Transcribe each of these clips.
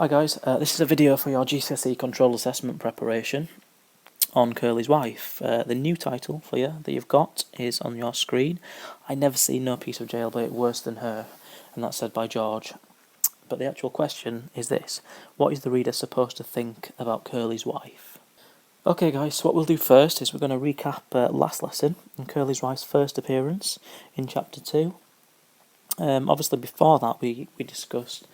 Hi guys, this is a video for your GCSE control assessment preparation on Curley's wife. The new title for you that you've got is on your screen. I never see no piece of jailbait worse than her, and that's said by George. But the actual question is this: what is the reader supposed to think about Curley's wife? Okay guys, so what we'll do first is we're going to recap last lesson and Curley's wife's first appearance in chapter 2. Obviously before that we discussed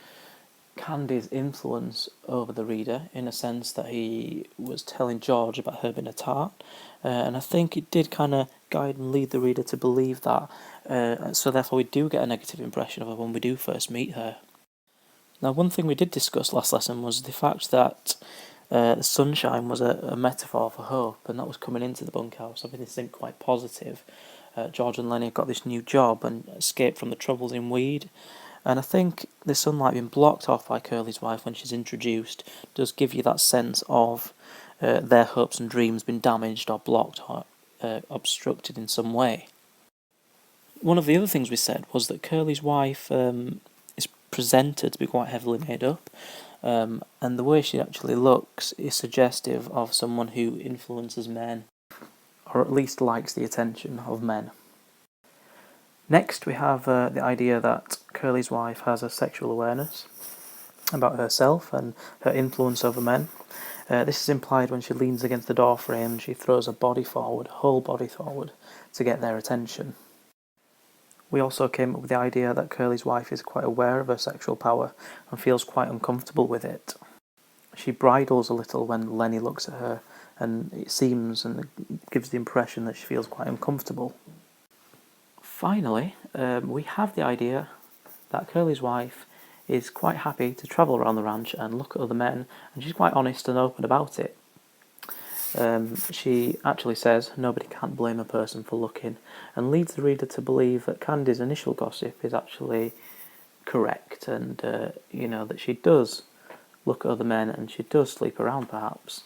Candy's influence over the reader in a sense that he was telling George about her being a tart, and I think it did kind of guide and lead the reader to believe that, so therefore we do get a negative impression of her when we do first meet her. Now, one thing we did discuss last lesson was the fact that the sunshine was a metaphor for hope, and that was coming into the bunkhouse. Everything seemed quite positive. George and Lenny got this new job and escaped from the troubles in Weed. And I think the sunlight being blocked off by Curley's wife when she's introduced does give you that sense of their hopes and dreams being damaged or blocked or obstructed in some way. One of the other things we said was that Curley's wife is presented to be quite heavily made up, and the way she actually looks is suggestive of someone who influences men, or at least likes the attention of men. Next, we have the idea that Curley's wife has a sexual awareness about herself and her influence over men. This is implied when she leans against the door frame and she throws her body forward, whole body forward, to get their attention. We also came up with the idea that Curley's wife is quite aware of her sexual power and feels quite uncomfortable with it. She bridles a little when Lenny looks at her, and it seems and gives the impression that she feels quite uncomfortable. Finally, we have the idea that Curley's wife is quite happy to travel around the ranch and look at other men, and she's quite honest and open about it. She actually says nobody can't blame a person for looking, and leads the reader to believe that Candy's initial gossip is actually correct, and that she does look at other men and she does sleep around perhaps.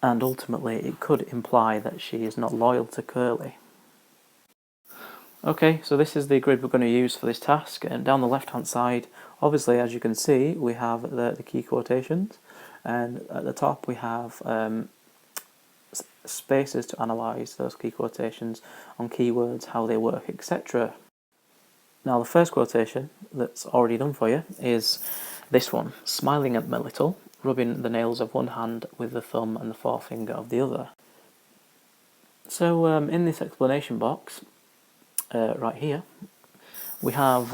And ultimately it could imply that she is not loyal to Curley. Okay, so this is the grid we're going to use for this task, and down the left hand side, obviously as you can see, we have the key quotations, and at the top we have spaces to analyse those key quotations on keywords, how they work, etc. Now the first quotation that's already done for you is this one: smiling at me little, rubbing the nails of one hand with the thumb and the forefinger of the other. So in this explanation box, right here, we have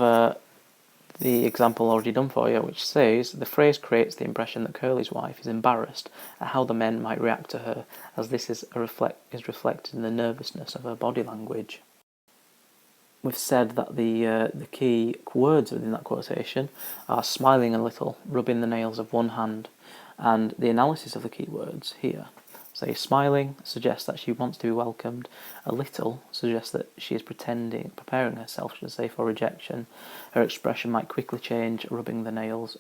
the example already done for you, which says the phrase creates the impression that Curley's wife is embarrassed at how the men might react to her, as this is reflected in the nervousness of her body language. We've said that the key words within that quotation are smiling a little, rubbing the nails of one hand, and the analysis of the key words here. So smiling suggests that she wants to be welcomed. A little suggests that she is preparing herself, should I say, for rejection. Her expression might quickly change, rubbing the nails.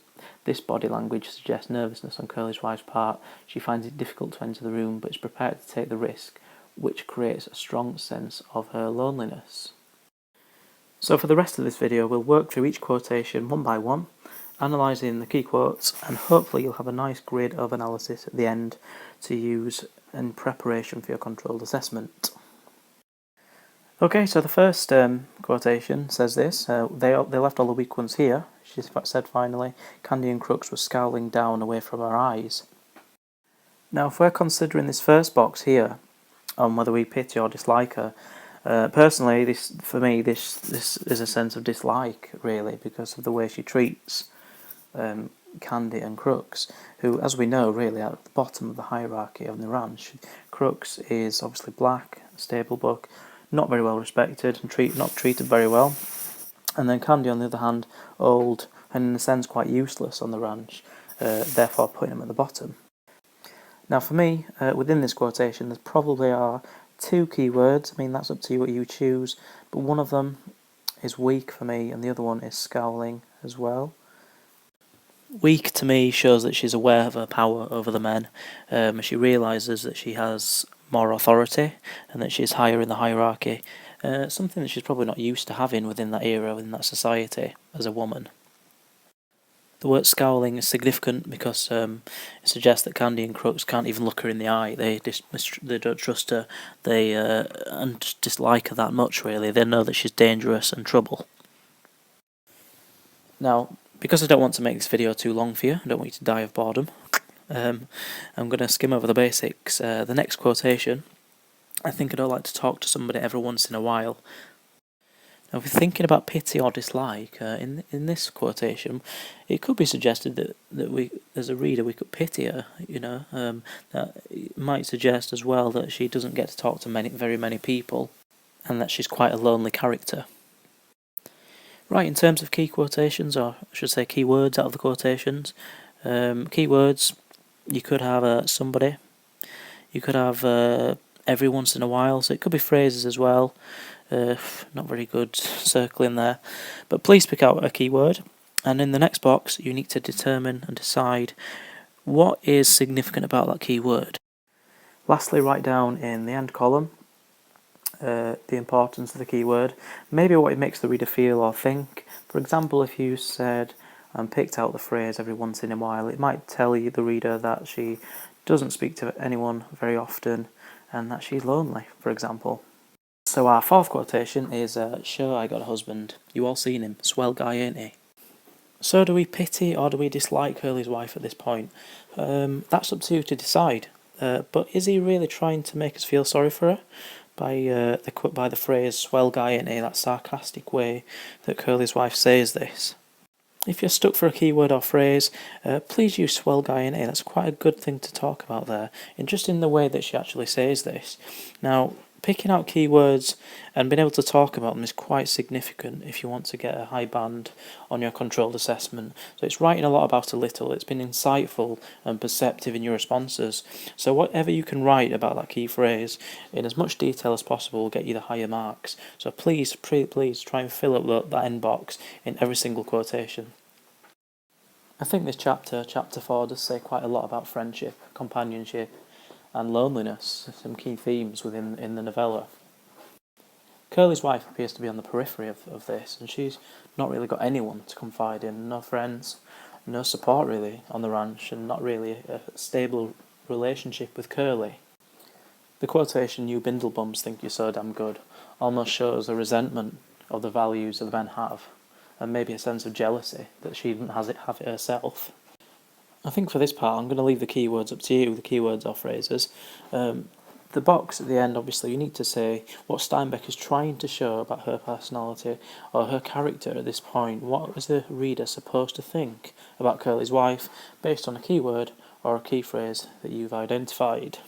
This body language suggests nervousness on Curley's wife's part. She finds it difficult to enter the room, but is prepared to take the risk, which creates a strong sense of her loneliness. So for the rest of this video, we'll work through each quotation one by one, analysing the key quotes, and hopefully you'll have a nice grid of analysis at the end to use in preparation for your controlled assessment. Okay, so the first quotation says this: they left all the weak ones here. She said finally, Candy and Crooks were scowling down away from her eyes. Now if we're considering this first box here on whether we pity or dislike her, personally, this is a sense of dislike, really, because of the way she treats Candy and Crooks, who, as we know, really are at the bottom of the hierarchy on the ranch. Crooks is obviously black, stable buck, not very well respected and not treated very well, and then Candy, on the other hand, old and in a sense quite useless on the ranch, therefore putting him at the bottom. Now for me, within this quotation, there probably are two keywords. I mean, that's up to you what you choose, but one of them is weak for me and the other one is scowling as well. Weak to me shows that she's aware of her power over the men. She realises that she has more authority and that she's higher in the hierarchy, something that she's probably not used to having within that era, within that society, as a woman. The word scowling is significant because it suggests that Candy and Crooks can't even look her in the eye. They don't trust her. They and dislike her that much, really. They know that she's dangerous and trouble. Now, because I don't want to make this video too long for you, I don't want you to die of boredom, I'm going to skim over the basics. The next quotation, I think I'd like to talk to somebody every once in a while. Now, if we're thinking about pity or dislike, in this quotation, it could be suggested that we, as a reader, we could pity her. That it might suggest as well that she doesn't get to talk to very many people, and that she's quite a lonely character. Right, in terms of key quotations, or I should say key words out of the quotations, key words, you could have somebody, you could have every once in a while, so it could be phrases as well. Not very good circling there, but please pick out a keyword, and in the next box you need to determine and decide what is significant about that keyword. Lastly, write down in the end column the importance of the keyword, maybe what it makes the reader feel or think. For example, if you said and picked out the phrase every once in a while, it might tell the reader that she doesn't speak to anyone very often and that she's lonely, for example. So our fourth quotation is, sure, I got a husband. You all seen him. Swell guy, ain't he? So do we pity or do we dislike Curley's wife at this point? That's up to you to decide. But is he really trying to make us feel sorry for her? By the phrase, swell guy, ain't he? That sarcastic way that Curley's wife says this. If you're stuck for a keyword or phrase, please use swell guy, ain't he? That's quite a good thing to talk about there, and just in the way that she actually says this. Now, picking out keywords and being able to talk about them is quite significant if you want to get a high band on your controlled assessment. So it's writing a lot about a little, it's been insightful and perceptive in your responses. So whatever you can write about that key phrase in as much detail as possible will get you the higher marks. So please try and fill up that end box in every single quotation. I think this chapter 4, does say quite a lot about friendship, companionship, and loneliness, some key themes in the novella. Curley's wife appears to be on the periphery of this, and she's not really got anyone to confide in, no friends, no support really on the ranch, and not really a stable relationship with Curley. The quotation, "You bindlebums think you're so damn good," almost shows a resentment of the values that the men have, and maybe a sense of jealousy that she didn't have it herself. I think for this part I'm going to leave the keywords up to you, the keywords or phrases. The box at the end, obviously, you need to say what Steinbeck is trying to show about her personality or her character at this point. What is the reader supposed to think about Curley's wife based on a keyword or a key phrase that you've identified?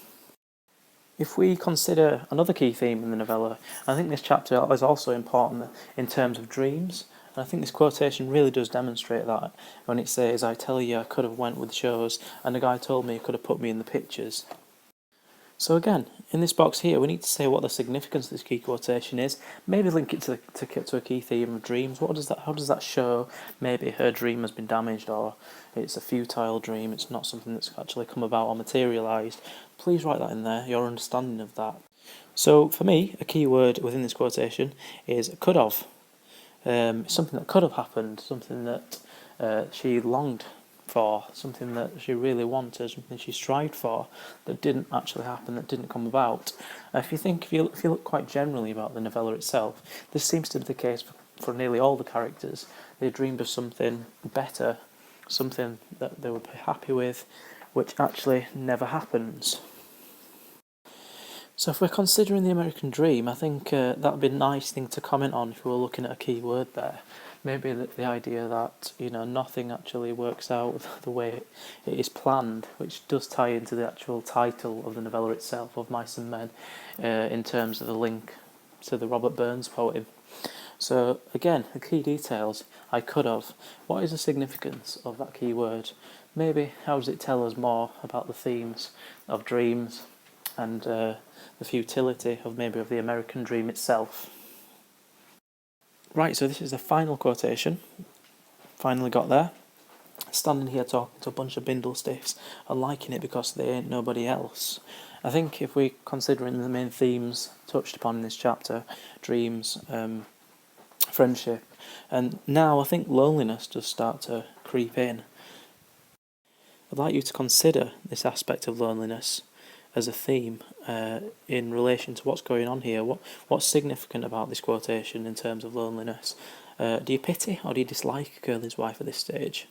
If we consider another key theme in the novella, I think this chapter is also important in terms of dreams. And I think this quotation really does demonstrate that when it says, "I tell you I could have went with shows, and the guy told me he could have put me in the pictures." So again, in this box here, we need to say what the significance of this key quotation is. Maybe link it to a key theme of dreams. How does that show? Maybe her dream has been damaged, or it's a futile dream. It's not something that's actually come about or materialised. Please write that in there. Your understanding of that. So for me, a key word within this quotation is could have. Something that could have happened, something that she longed for, something that she really wanted, something she strived for that didn't actually happen, that didn't come about. If you look quite generally about the novella itself, this seems to be the case for nearly all the characters. They dreamed of something better, something that they would be happy with, which actually never happens. So if we're considering the American dream, I think that would be a nice thing to comment on if we were looking at a key word there. Maybe the idea that, nothing actually works out the way it is planned, which does tie into the actual title of the novella itself, of Mice and Men, in terms of the link to the Robert Burns poem. So again, the key details, I could have. What is the significance of that key word? Maybe how does it tell us more about the themes of dreams and the futility of the American dream itself? Right, so this is the final quotation. Finally got there. Standing here talking to a bunch of bindle stiffs and liking it because they ain't nobody else. I think if we're considering the main themes touched upon in this chapter, dreams, friendship, and now I think loneliness does start to creep in. I'd like you to consider this aspect of loneliness as a theme in relation to what's going on here. What's significant about this quotation in terms of loneliness? Do you pity or do you dislike Curley's wife at this stage?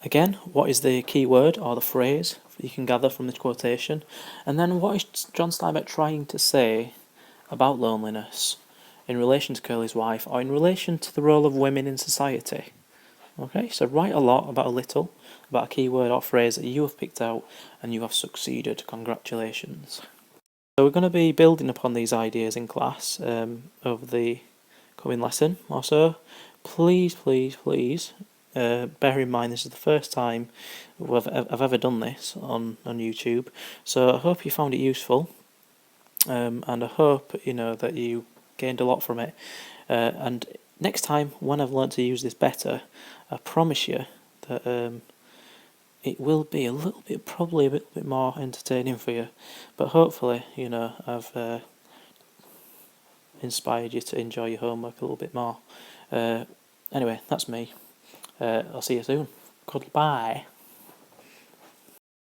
Again, what is the key word or the phrase you can gather from this quotation? And then what is John Steinbeck trying to say about loneliness in relation to Curley's wife or in relation to the role of women in society? Okay, so write a lot about a little, about a key word or phrase that you have picked out and you have succeeded. Congratulations. So we're going to be building upon these ideas in class over the coming lesson or so. Please, please, please bear in mind this is the first time I've ever done this on YouTube, so I hope you found it useful, and I hope that you gained a lot from it. And next time, when I've learnt to use this better, I promise you that it will be probably a bit more entertaining for you. But hopefully, I've inspired you to enjoy your homework a little bit more. Anyway, that's me. I'll see you soon. Goodbye.